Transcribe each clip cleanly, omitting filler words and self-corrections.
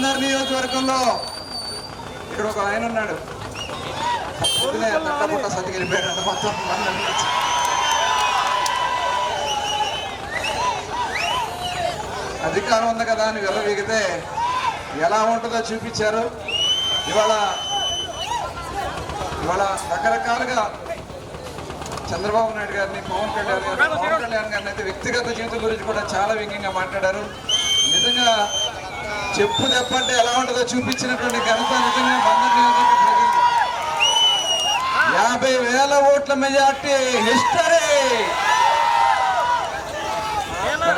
బందర్ నియోజకవర్గంలో ఇక్కడ ఒక ఆయన ఉన్నాడు, తట్టపుట్ట సతికిరిపోయాడు మొత్తం బందర్ నుంచి. అధికారం ఉంది కదా అని వెళ్ళవీగితే ఎలా ఉంటుందో చూపించారు. ఇవాళ రకరకాలుగా చంద్రబాబు నాయుడు గారిని, పవన్ కళ్యాణ్ గారిని అయితే వ్యక్తిగత జీవితం గురించి కూడా చాలా వ్యంగ్యంగా మాట్లాడారు. నిజంగా చెప్పు చెప్పంటే ఎలా ఉంటుందో చూపించినటువంటి ఘనత నిజంగా బందర్ నియోజకవర్గ ప్రజలు. 50,000 ఓట్ల మెజార్టీ హిస్టరీ,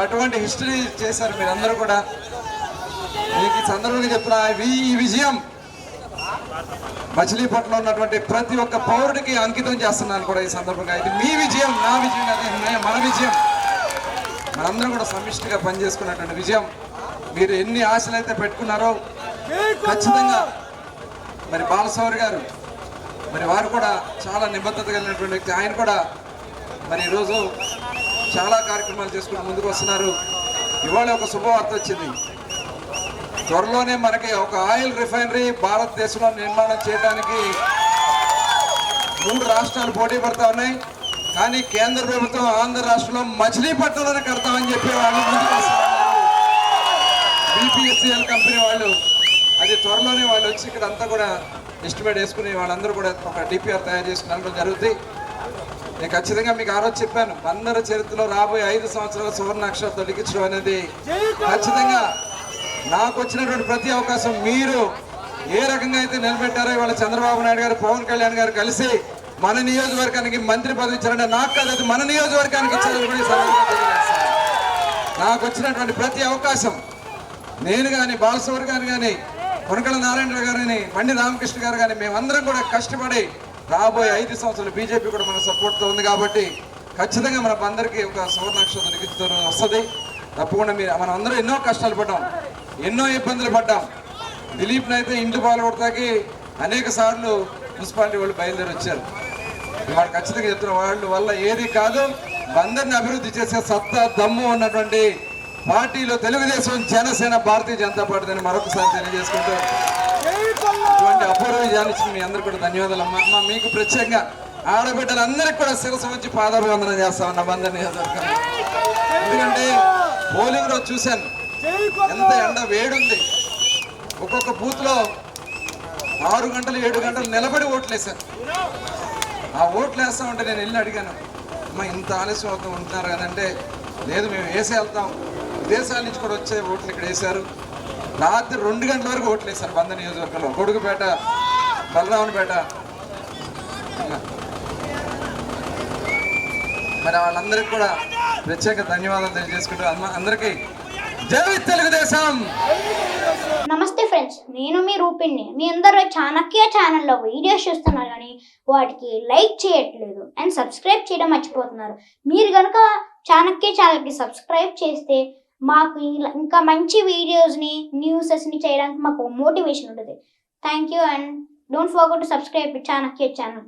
అటువంటి హిస్టరీ చేశారు మీరందరూ కూడా. మీకు ఈ సందర్భంగా చెప్తున్నా, ఈ విజయం మచిలీపట్నంలో ఉన్నటువంటి ప్రతి ఒక్క పౌరుడికి అంకితం చేస్తున్నాను కూడా ఈ సందర్భంగా. ఇది మీ విజయం, నా విజయం కాదు, మన విజయం. మనందరం కూడా సమిష్టిగా పనిచేసుకున్నటువంటి విజయం. మీరు ఎన్ని ఆశలు అయితే పెట్టుకున్నారో ఖచ్చితంగా మరి బాలశౌరి గారు మరి వారు కూడా చాలా నిబద్ధత కలిగినటువంటి వ్యక్తి. ఆయన కూడా మరి ఈరోజు చాలా కార్యక్రమాలు చేసుకుని ముందుకు వస్తున్నారు. ఇవాళ ఒక శుభవార్త వచ్చింది. త్వరలోనే మనకి ఒక ఆయిల్ రిఫైనరీ భారతదేశంలో నిర్మాణం చేయడానికి 3 రాష్ట్రాలు పోటీ పడతా ఉన్నాయి. కానీ కేంద్ర ప్రభుత్వం ఆంధ్ర రాష్ట్రంలో మచిలీపట్నంలోనే కడతామని చెప్పి వాళ్ళు ముందుకు వస్తున్నారు. BPCL కంపెనీ వాళ్ళు అది త్వరలోనే వాళ్ళు వచ్చి ఇక్కడ అంతా కూడా ఎస్టిమేట్ వేసుకుని వాళ్ళందరూ కూడా ఒక DPR తయారు చేసుకుని జరుగుతుంది. నేను ఖచ్చితంగా మీకు ఆ రోజు చెప్పాను, బందరు చరిత్రలో రాబోయే 5 సంవత్సరాల సువర్ణ అక్షరాలతో లిఖించడం అనేది ఖచ్చితంగా నాకు వచ్చినటువంటి ప్రతి అవకాశం మీరు ఏ రకంగా అయితే నిలబెట్టారో ఇవాళ చంద్రబాబు నాయుడు గారు, పవన్ కళ్యాణ్ గారు కలిసి మన నియోజకవర్గానికి మంత్రి పదవి ఇచ్చారంటే నాకు కాదు, అది మన నియోజకవర్గానికి ఇచ్చారని కూడా నాకు వచ్చినటువంటి ప్రతి అవకాశం నేను కానీ, బాలశౌరి గారు కానీ, కొనకళ్ళ నారాయణరావు గారు కానీ, బండి రామకృష్ణ గారు కానీ మేమందరం కూడా కష్టపడి రాబోయే 5 సంవత్సరాలు బీజేపీ కూడా మన సపోర్ట్తో ఉంది కాబట్టి ఖచ్చితంగా మన అందరికీ ఒక సువర్ణాక్షరం లిఖించడం వస్తుంది. తప్పకుండా మనం అందరూ ఎన్నో కష్టాలు పడ్డాం, ఎన్నో ఇబ్బందులు పడ్డాం. దిలీప్ని అయితే ఇంటి పాల్గొడతాకి అనేక సార్లు మున్సిపాలిటీ వాళ్ళు బయలుదేరి వచ్చారు. వాళ్ళు ఖచ్చితంగా చెప్తున్న వాళ్ళు వల్ల ఏది కాదు, బందర్ని అభివృద్ధి చేసే సత్తా దమ్ము ఉన్నటువంటి పార్టీలో తెలుగుదేశం, జనసేన, భారతీయ జనతా పార్టీ అని మరొకసారి తెలియజేసుకుంటూ ఇటువంటి అపూర్వ విజయాన్ని మీ అందరూ కూడా ధన్యవాదాలు అమ్మా. మీకు ప్రత్యేకంగా ఆడబిడ్డలందరికీ కూడా శిరస్సు వచ్చి పాదాభివందనం చేస్తామన్న బందర్ నియోజకవర్గం. ఎందుకంటే పోలింగ్ రోజు చూశాను ఎంత ఎండ వేడుంది. ఒక్కొక్క బూత్ లో 6 గంటలు 7 గంటలు నిలబడి ఓట్లు వేశాను. ఆ ఓట్లు వేస్తా ఉంటే నేను వెళ్ళి అడిగాను, అమ్మా ఇంత ఆలస్యం అవుతూ ఉంటున్నారు కదంటే, లేదు మేము వేసే వెళ్తాం, విదేశాల నుంచి కూడా వచ్చే ఓట్లు ఇక్కడ వేశారు. రాత్రి 2 గంటల వరకు ఓట్లు వేశారు బందర్ నియోజకవర్గంలో, కొడుకుపేట, బలరావునిపేట. మరి వాళ్ళందరికీ కూడా ప్రత్యేక ధన్యవాదాలు తెలియజేసుకుంటూ అందరికీ జై తెలుగుదేశం. నమస్తే ఫ్రెండ్స్, నేను మీ రూపిణి. మీ అందరూ చాణక్య ఛానల్లో వీడియోస్ చూస్తున్నారు కానీ వాటికి లైక్ చేయట్లేదు అండ్ సబ్స్క్రైబ్ చేయడం మర్చిపోతున్నారు. మీరు కనుక చాణక్య ఛానల్కి సబ్స్క్రైబ్ చేస్తే మాకు ఇంకా మంచి వీడియోస్ని, న్యూసెస్ని చేయడానికి మాకు మోటివేషన్ ఉంటుంది. Thank you and don't forget to subscribe Chanakya channel.